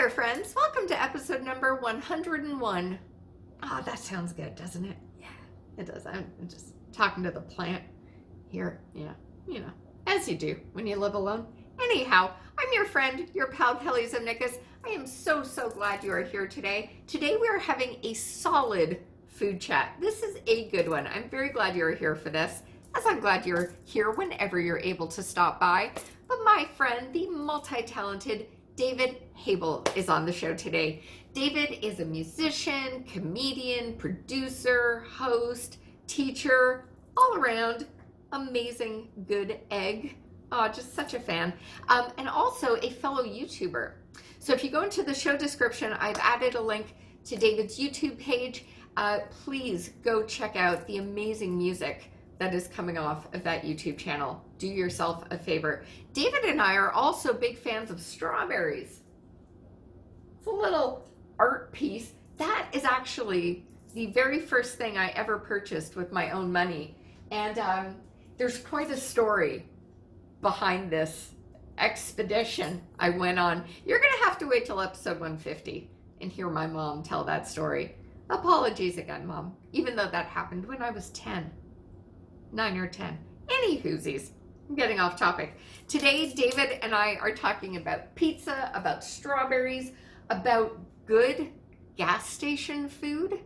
there, friends. Welcome to episode number 101. Ah, that sounds good, doesn't it? Yeah, it does. I'm just talking to the plant here. Yeah, as you do when you live alone. Anyhow, I'm your friend, your pal Kelly Zemnickis. I am so glad you are here today. Today we are having a solid food chat. This is a good one. I'm very glad you're here for this, as I'm glad you're here whenever you're able to stop by. But my friend, the multi-talented David Habel is on the show today. David is a musician, comedian, producer, host, teacher, all around amazing good egg. Oh, just such a fan. And also a fellow YouTuber. So if you go into the show description, I've added a link to David's YouTube page. Please go check out the amazing music that is coming off of that YouTube channel. Do yourself a favor. David and I are also big fans of strawberries. It's a little art piece. That is actually the very first thing I ever purchased with my own money. And there's quite a story behind this expedition I went on. You're gonna have to wait till episode 150 and hear my mom tell that story. Apologies again, Mom, even though that happened when I was 10. 9 or 10. Any whoosies. I'm getting off topic. Today, David and I are talking about pizza, about strawberries, about good gas station food.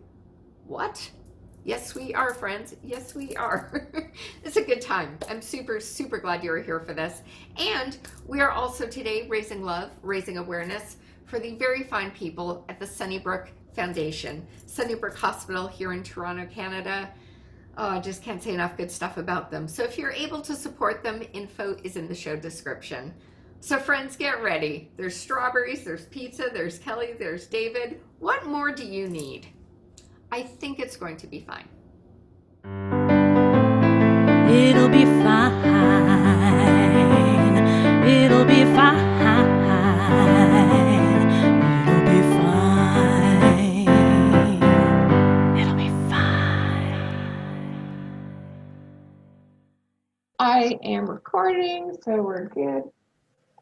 What? Yes, we are, friends. Yes, we are. It's a good time. I'm super glad you're here for this. And we are also today raising love, raising awareness for the very fine people at the Sunnybrook Foundation, Sunnybrook Hospital here in Toronto, Canada. Oh, I just can't say enough good stuff about them. So if you're able to support them, info is in the show description. So friends, get ready. There's strawberries, there's pizza, there's Kelly, there's David. What more do you need? I think it's going to be fine. It'll be fine. It'll be fine. It'll be fine. It'll be fine. I am recording, so we're good.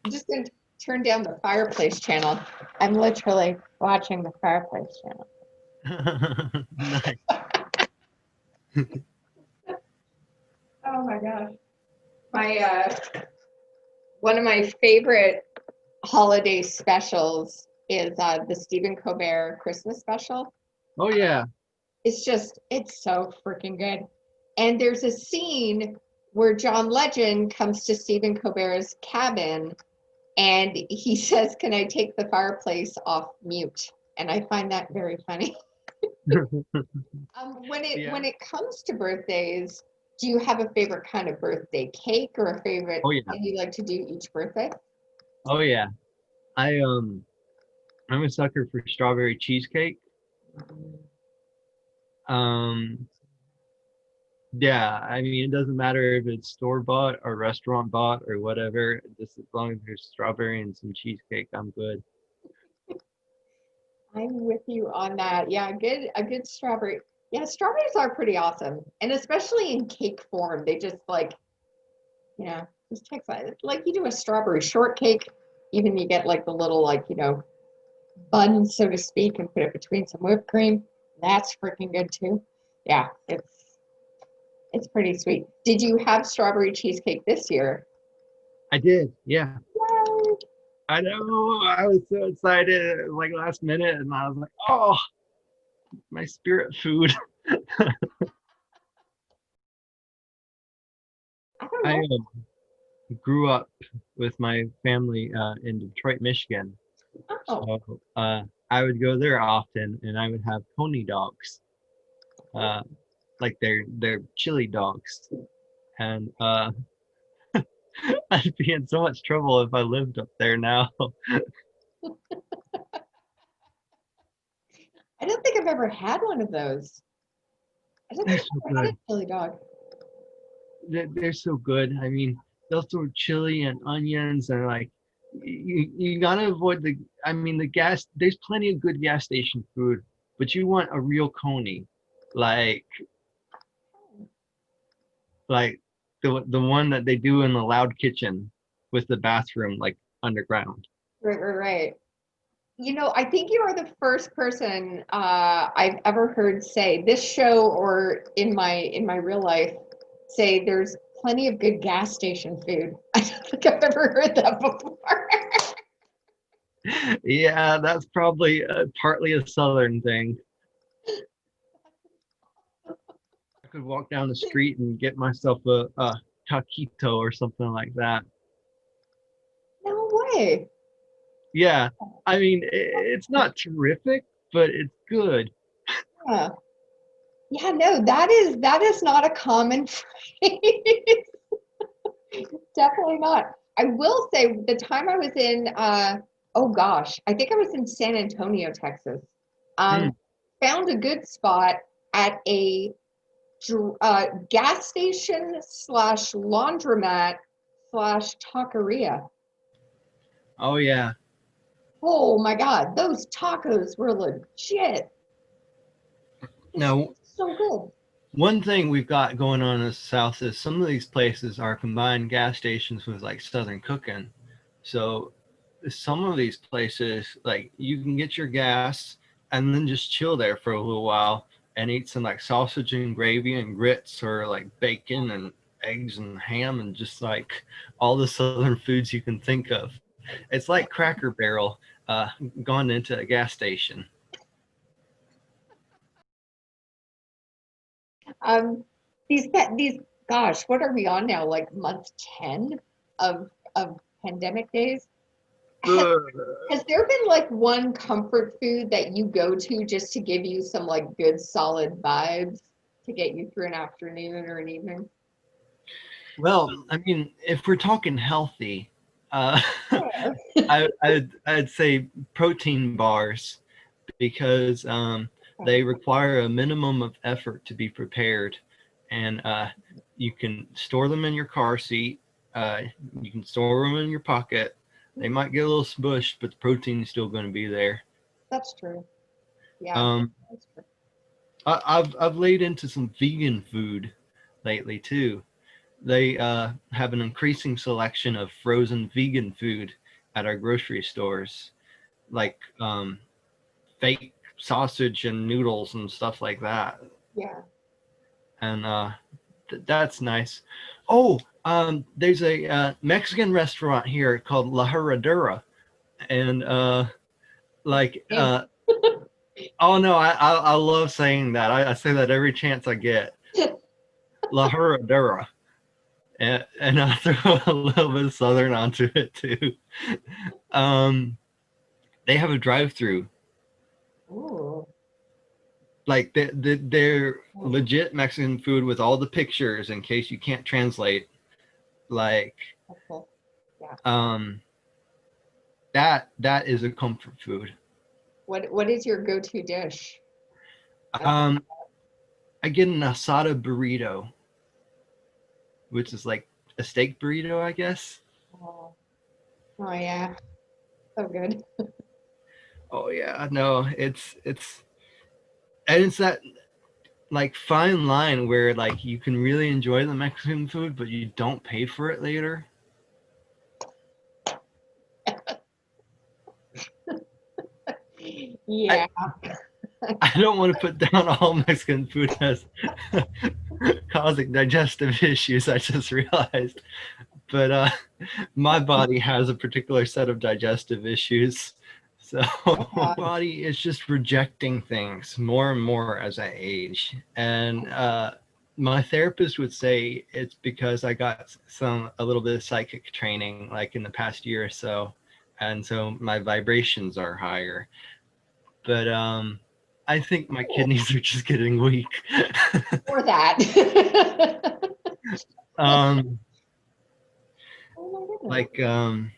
I'm just going to turn down the fireplace channel. I'm literally watching the fireplace channel. Nice. Oh my gosh. My one of my favorite holiday specials is the Stephen Colbert Christmas special. Oh yeah. It's so freaking good. And there's a scene where John Legend comes to Stephen Colbert's cabin and he says, "Can I take the fireplace off mute?" And I find that very funny. When it comes to birthdays, do you have a favorite kind of birthday cake or a favorite thing you like to do each birthday? Oh yeah. I'm a sucker for strawberry cheesecake. Yeah, I mean, it doesn't matter if it's store-bought or restaurant-bought or whatever, just as long as there's strawberry and some cheesecake, I'm good. I'm with you on that. Yeah, a good strawberry. Yeah, strawberries are pretty awesome. And especially in cake form, they just just takes like you do a strawberry shortcake, even you get like the little bun, so to speak, and put it between some whipped cream. That's freaking good too. Yeah, it's pretty sweet. Did you have strawberry cheesecake this year? I did, yeah. Yay! I know, I was so excited, like last minute, and I was like, oh, my spirit food. I grew up with my family in Detroit, Michigan. Oh. So I would go there often, and I would have pony dogs, like they're chili dogs, and I'd be in so much trouble if I lived up there now. I don't think I've ever had one of those. I don't think I've ever had a chili dog. They're so good. I mean, they'll throw chili and onions, and like you gotta avoid the gas. There's plenty of good gas station food, but you want a real coney, like the one that they do in the Loud Kitchen with the bathroom like underground. Right. I think you are the first person I've ever heard say this show or in my real life say there's plenty of good gas station food. I don't think I've ever heard that before. Yeah, that's probably partly a Southern thing. I could walk down the street and get myself a taquito or something like that. No way. Yeah, I mean, it's not terrific, but it's good. Yeah. Yeah, no, that is not a common phrase. Definitely not. I will say the time I was in oh gosh, I think I was in San Antonio, Texas. Mm. Um, Found a good spot at a gas station slash laundromat slash taqueria. Oh yeah. Oh my God, those tacos were legit. Just Now, so good. one thing we've got going on in the South is some of these places are combined gas stations with like Southern cooking. So some of these places, like you can get your gas and then just chill there for a little while and eat some like sausage and gravy and grits or like bacon and eggs and ham and just like all the Southern foods you can think of. It's like Cracker Barrel gone into a gas station. Um, these gosh, what are we on now? Like month 10 of pandemic days? Has, has there been like one comfort food that you go to just to give you some like good solid vibes to get you through an afternoon or an evening? Well, I mean, if we're talking healthy, uh, I'd say protein bars because they require a minimum of effort to be prepared, and you can store them in your car seat. Uh, you can store them in your pocket. They might get a little smushed, but the protein is still going to be there. That's true. Yeah, Um, that's true. I've laid into some vegan food lately too. They have an increasing selection of frozen vegan food at our grocery stores, like fake sausage and noodles and stuff like that. Yeah. And that's nice. Oh, there's a Mexican restaurant here called La Herradura, and like Hey, oh no, I love saying that. I say that every chance I get. La Herradura. And I throw a little bit of Southern onto it too. Um, they have a drive-through. ooh. Like they're legit Mexican food with all the pictures in case you can't translate. Like Okay. Yeah. um, that is a comfort food. What is your go-to dish? Um, I get an asada burrito, which is like a steak burrito, I guess. Oh, oh yeah. So good. Oh yeah, no, it's and it's that like fine line where like you can really enjoy the Mexican food, but you don't pay for it later. Yeah. I I don't want to put down all Mexican food as causing digestive issues. I just realized, but my body has a particular set of digestive issues, so Yeah. body is just rejecting things more and more as I age, and my therapist would say it's because I got a little bit of psychic training like in the past year or so, and so my vibrations are higher. But I think my Cool. kidneys are just getting weak. Or that. um, Oh my goodness.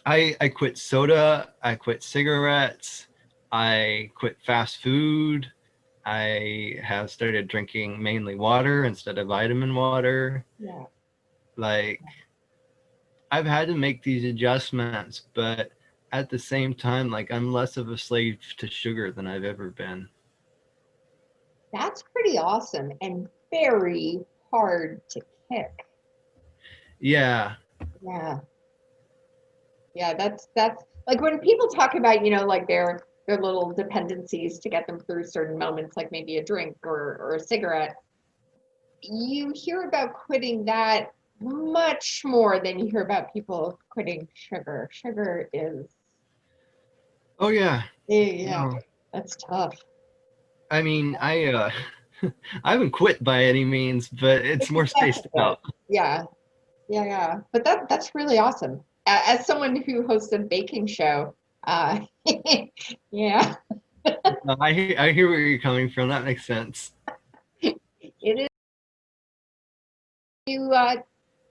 like I quit soda, I quit cigarettes, I quit fast food. I have started drinking mainly water instead of vitamin water. Yeah. Like I've had to make these adjustments, but at the same time, like I'm less of a slave to sugar than I've ever been. That's pretty awesome and very hard to kick. Yeah. Yeah. Yeah, that's Like when people talk about, like their little dependencies to get them through certain moments, like maybe a drink or a cigarette, you hear about quitting that much more than you hear about people quitting sugar. Sugar is, Oh yeah. yeah, No. that's tough. I mean, I haven't quit by any means, but it's more That's spaced good. out. Yeah, yeah. But that's really awesome. As someone who hosts a baking show, uh, yeah, No, I hear where you're coming from. That makes sense. it is. You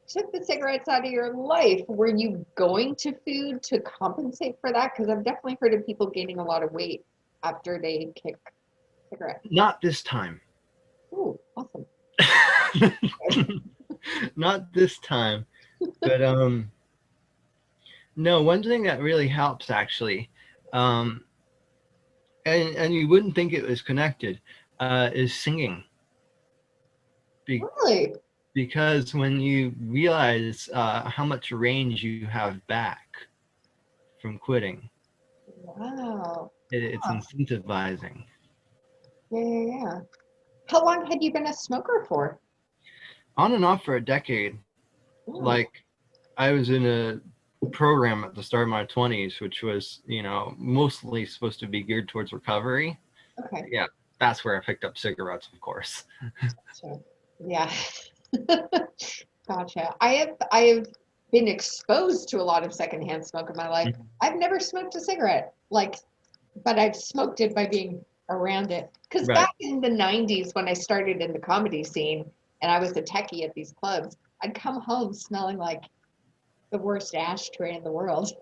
took the cigarettes out of your life. Were you going to food to compensate for that? Because I've definitely heard of people gaining a lot of weight after they kick cigarettes. Not this time. Ooh, awesome. Not this time. But no, one thing that really helps actually, um, and you wouldn't think it was connected, is singing. Really? Because when you realize how much range you have back from quitting, Wow. it's Huh. incentivizing. Yeah. How long had you been a smoker for? On and off for a decade. Ooh, Like I was in a program at the start of my 20s, which was, mostly supposed to be geared towards recovery. okay. Yeah, that's where I picked up cigarettes, of course. So, yeah. Gotcha. I have been exposed to a lot of secondhand smoke in my life. I've never smoked a cigarette, but I've smoked it by being around it. Because Right. back in the 90s, when I started in the comedy scene and I was a techie at these clubs, I'd come home smelling like the worst ashtray in the world.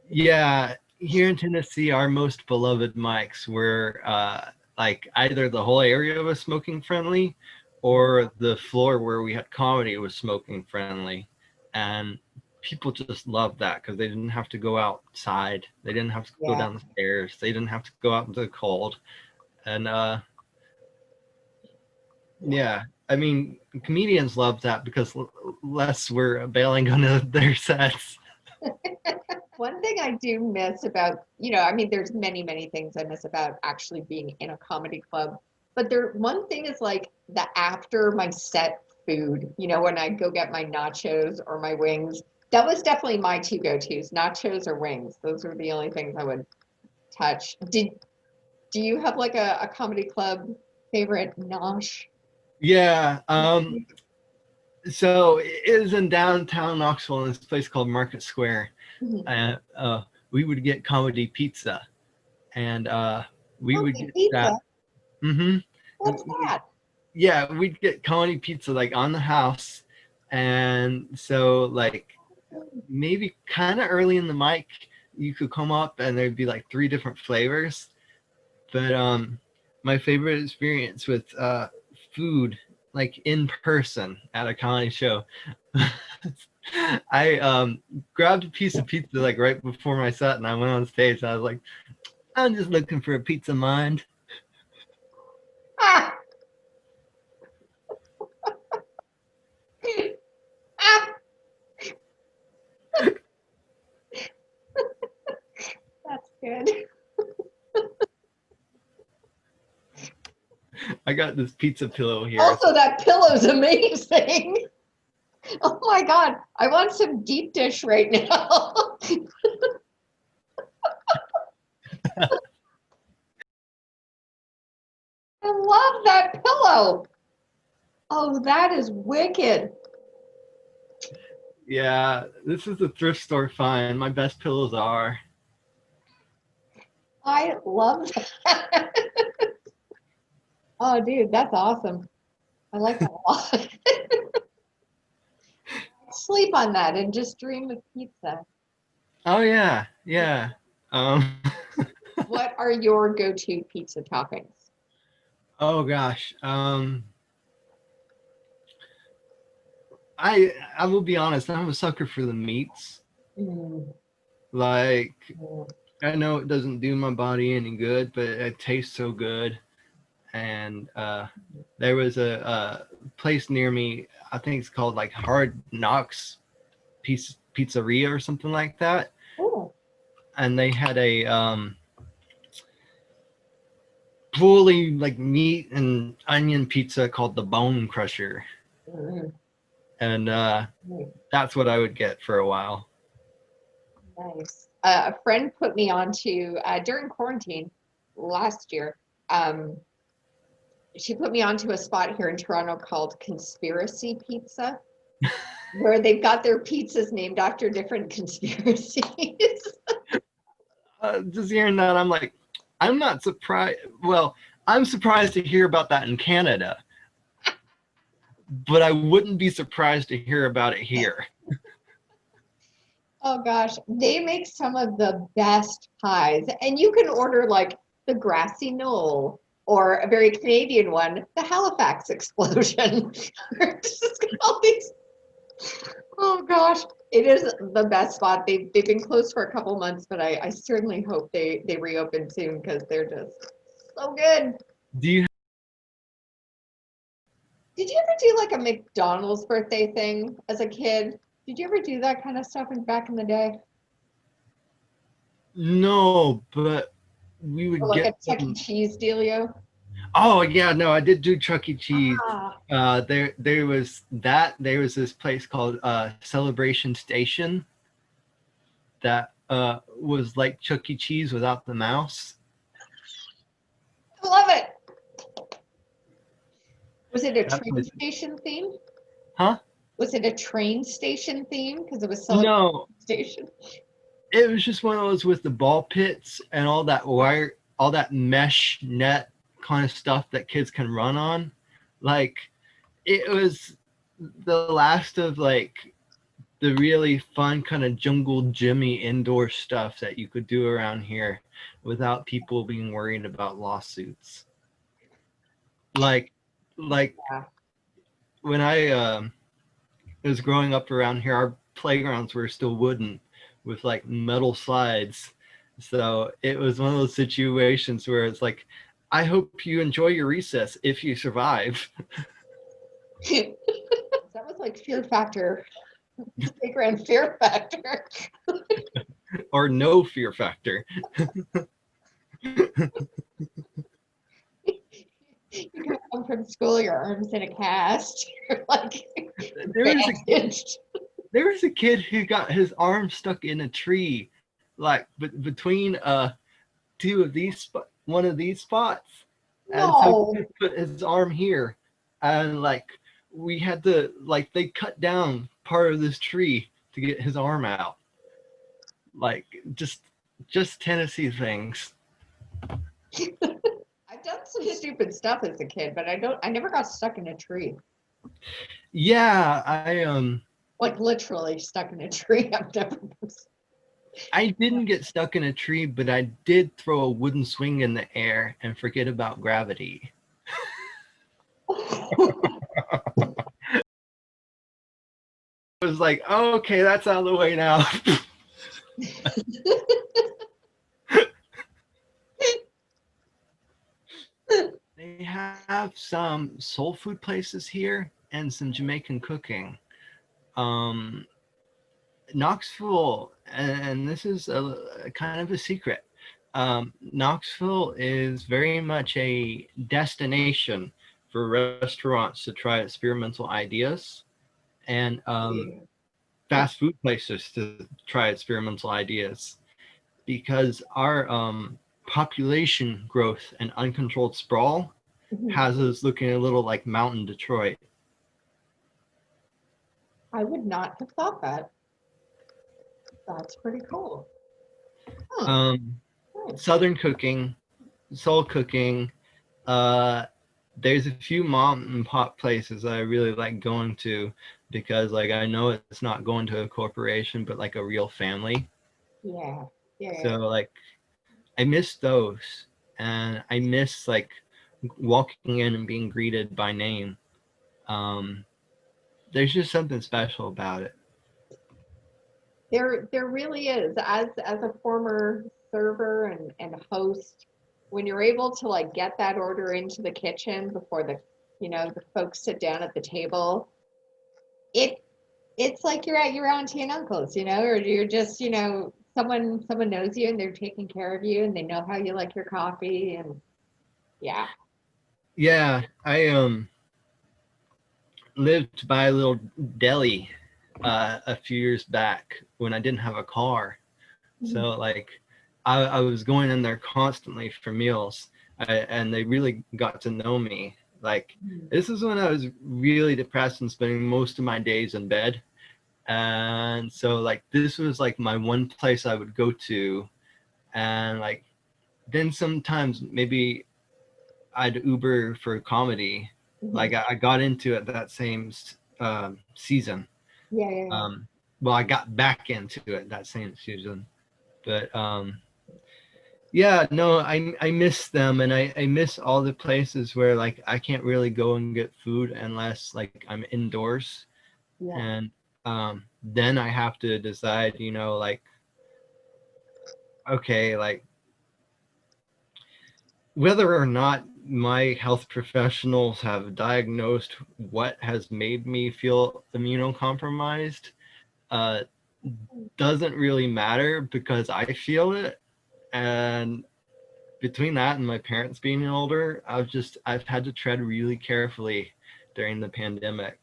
Yeah, here in Tennessee, our most beloved mics were like either the whole area was smoking friendly or the floor where we had comedy was smoking friendly. And people just loved that because they didn't have to go outside. They didn't have to go Yeah. down the stairs. They didn't have to go out into the cold. And yeah, I mean, comedians love that because less were bailing on their sets. One thing I do miss about, I mean, there's many, many things I miss about actually being in a comedy club. But one thing is like the after my set food, when I go get my nachos or my wings. That was definitely my two go-tos, nachos or wings. Those were the only things I would touch. Do you have like a comedy club favorite nosh? Yeah. So it is in downtown Knoxville in this place called Market Square. Mhm. We would get comedy pizza, and we would Comedy get pizza? that. hmm What's that? Yeah, we'd get comedy pizza like on the house, and so like maybe kind of early in the mic, you could come up and there'd be like 3 different flavors. But my favorite experience with food, like in person at a comedy show, I grabbed a piece of pizza like right before my set, and I went on stage. And I was like, I'm just looking for a pizza mind. Ah! Ah! That's good. I got this pizza pillow here. Also, that pillow's amazing. Oh my God, I want some deep dish right now. I love that pillow. Oh, that is wicked. Yeah, this is a thrift store find. My best pillows are. I love that. Oh, dude, that's awesome. I like that a lot. Sleep on that and just dream of pizza. Oh yeah, yeah. Um, What are your go-to pizza toppings? oh gosh. I will be honest. I'm a sucker for the meats. Mm, Like mm. I know it doesn't do my body any good, but it tastes so good. And there was a place near me. I think it's called like Hard Knocks Pizzeria or something like that. Oh, and they had a fully like meat and onion pizza called the Bone Crusher, Mm, and mm, that's what I would get for a while. nice. A friend put me onto during quarantine last year. She put me onto a spot here in Toronto called Conspiracy Pizza, where they've got their pizzas named after different conspiracies. Just hearing that, I'm like, I'm not surprised. Well, I'm surprised to hear about that in Canada, but I wouldn't be surprised to hear about it here. Oh gosh, they make some of the best pies, and you can order like the grassy knoll or a very Canadian one, the Halifax explosion. Just all these. Oh gosh, it is the best spot. They've been closed for a couple months, but I certainly hope they reopen soon because they're just so good. Do you? Did you ever do like a McDonald's birthday thing as a kid? Did you ever do that kind of stuff back in the day? No, but we Or would like a get Chuck E. them. Cheese dealio? Oh yeah, no, I did do Chuck E. Cheese. Ah, There was that. There was this place called Celebration Station that was like Chuck E. Cheese without the mouse. I love it. Was it a That's train what, station theme? huh? Was it a train station theme? Because it was Celebration No, Station. it was just one of those with the ball pits and all that wire, all that mesh net kind of stuff that kids can run on. Like it was the last of like the really fun kind of jungle Jimmy indoor stuff that you could do around here without people being worried about lawsuits. Like like Yeah. when I was growing up around here, our playgrounds were still wooden with like metal slides. So it was one of those situations where it's like, I hope you enjoy your recess if you survive. That was like Fear Factor. Playground Fear Factor. Or no fear factor. You come home from school, your arms in a cast. You're like There was a bandaged. there was a kid who got his arm stuck in a tree, like between two of these one of these spots, and so No. he put his arm here, and like we had to like they cut down part of this tree to get his arm out, like just Tennessee things. I've done some stupid stuff as a kid, but I never got stuck in a tree. Yeah, Like literally stuck in a tree. I've never been. I didn't get stuck in a tree, but I did throw a wooden swing in the air and forget about gravity. I was like, oh, okay, that's out of the way now. They have some soul food places here and some Jamaican cooking. Um, Knoxville, and this is a kind of a secret. Knoxville is very much a destination for restaurants to try experimental ideas and fast food places to try experimental ideas because our population growth and uncontrolled sprawl has us looking a little like mountain Detroit. I would not have thought that. That's pretty cool. Huh. Nice. Southern cooking, soul cooking. There's a few mom and pop places I really like going to because like I know it's not going to a corporation but like a real family. Yeah. Yeah. So like I miss those and I miss like walking in and being greeted by name. There's just something special about it. There really is. As a former server and host, when you're able to like get that order into the kitchen before the folks sit down at the table, it's like you're at your auntie and uncle's, or you're just, someone knows you and they're taking care of you and they know how you like your coffee and yeah. Yeah, I lived by a little deli a few years back when I didn't have a car. So like I was going in there constantly for meals, and they really got to know me. Like this is when I was really depressed and spending most of my days in bed. And so like this was like my one place I would go to, and like then sometimes maybe I'd Uber for comedy. Like I got into it that same season. Yeah. Well, I got back into it that same season, but yeah, no, I miss them, and I miss all the places where like I can't really go and get food unless like I'm indoors, Yeah. and then I have to decide, like okay, like whether or not my health professionals have diagnosed what has made me feel immunocompromised uh, doesn't really matter because I feel it. And between that and my parents being older, I've had to tread really carefully during the pandemic.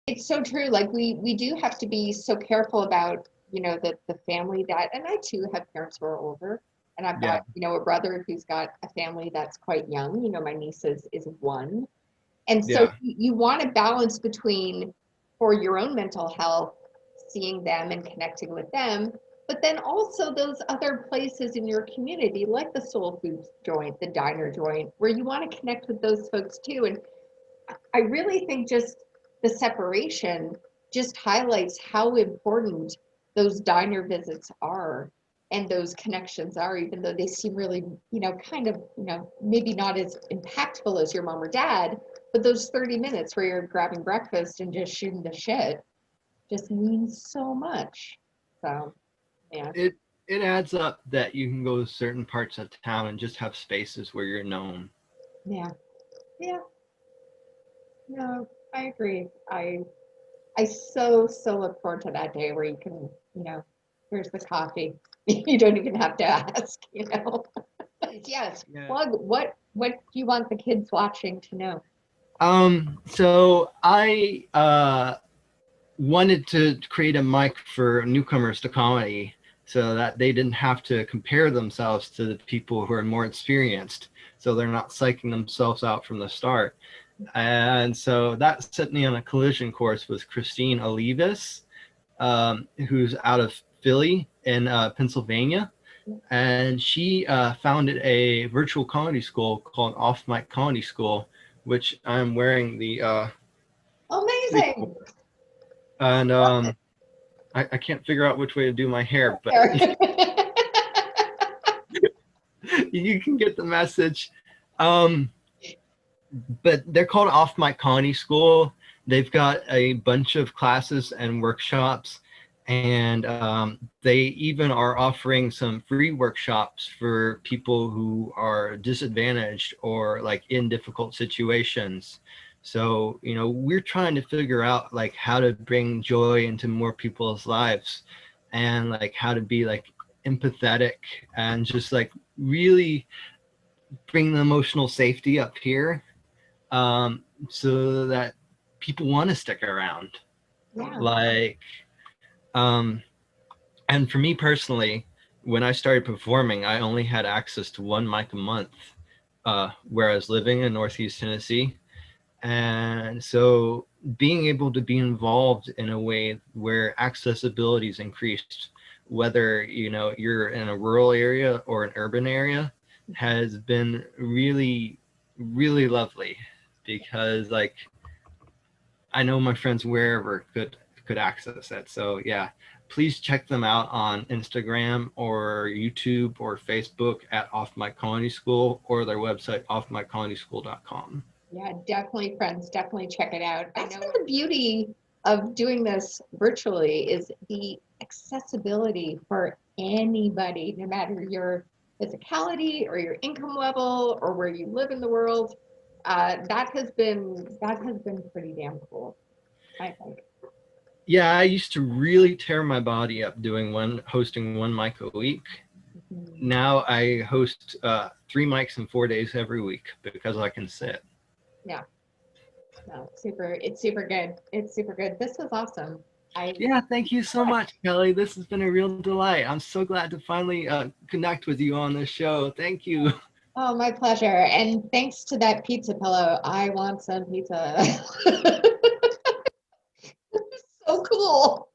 It's so true. Like we do have to be so careful about, the family that, and I too have parents who are older, and I've Yeah, got, a brother who's got a family that's quite young. My niece is one. And so yeah, you want to balance between, for your own mental health, seeing them and connecting with them, but then also those other places in your community, like the soul food joint, the diner joint, where you want to connect with those folks too. And I really think just the separation just highlights how important those diner visits are and those connections are, even though they seem really, kind of, maybe not as impactful as your mom or dad, but those 30 minutes where you're grabbing breakfast and just shooting the shit just means so much. So, yeah. it adds up that you can go to certain parts of town and just have spaces where you're known. Yeah. Yeah. No, I agree. I so look forward to that day where you can, here's the coffee. You don't even have to ask. Yes. Yeah. Plug, what do you want the kids watching to know? So I wanted to create a mic for newcomers to comedy so that they didn't have to compare themselves to the people who are more experienced, so they're not psyching themselves out from the start. And so that set me on a collision course with Christine Olivas, who's out of Philly in Pennsylvania. And she founded a virtual comedy school called Off Mic Comedy School, which I'm wearing the Amazing. and I can't figure out which way to do my hair, but you can get the message. But they're called Off Mic Comedy School. They've got a bunch of classes and workshops, and they even are offering some free workshops for people who are disadvantaged or like in difficult situations. So, we're trying to figure out like how to bring joy into more people's lives, and like how to be like empathetic and just like really bring the emotional safety up here, so that people want to stick around. Yeah. Like, and for me personally, when I started performing, I only had access to one mic a month, where I was living in Northeast Tennessee. And so being able to be involved in a way where accessibility is increased, whether, you're in a rural area or an urban area, has been really, really lovely, because like I know my friends wherever could access it. So yeah, please check them out on Instagram or YouTube or Facebook at Off Mic Comedy School, or their website offmiccomedyschool.com. Yeah, definitely, friends. Definitely check it out. I know the beauty of doing this virtually is the accessibility for anybody, no matter your physicality or your income level or where you live in the world. That has been pretty damn cool, I think. Yeah, I used to really tear my body up hosting one mic a week. Now I host 3 mics in 4 days every week because I can sit. Yeah. No, it's super good. It's super good. This was awesome. Yeah, thank you so much, Kelly. This has been a real delight. I'm so glad to finally connect with you on this show. Thank you. Oh, my pleasure. And thanks to that pizza pillow. I want some pizza. So cool.